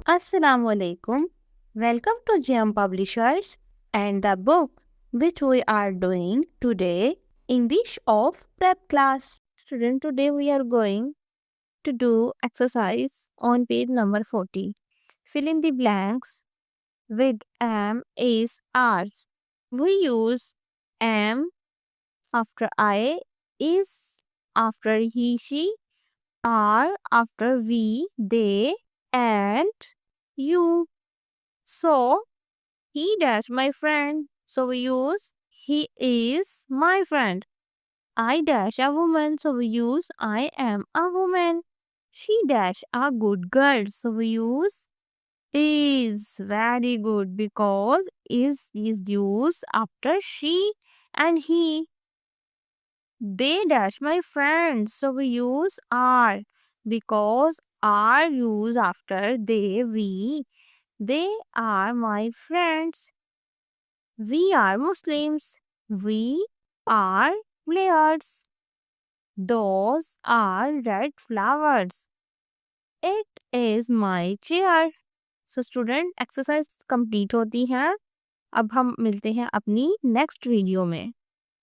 Assalamu alaikum. Welcome to GM Publishers and the book which we are doing today, English of Prep Class. Student, today we are going to do exercise on page number 40. Fill in the blanks with am, is, are. We use am after I, is after he, she, are after we, they, and you. So, he dash my friend. So we use he is my friend. I dash a woman. So we use I am a woman. She dash a good girl. So we use is. Very good, because is used after she and he. They dash my friends. So we use are, because are used after they, we. They are my friends. We are Muslims. We are players. Those are red flowers. It is my chair. So student exercise complete होती है. अब हम मिलते हैं अपनी next video में.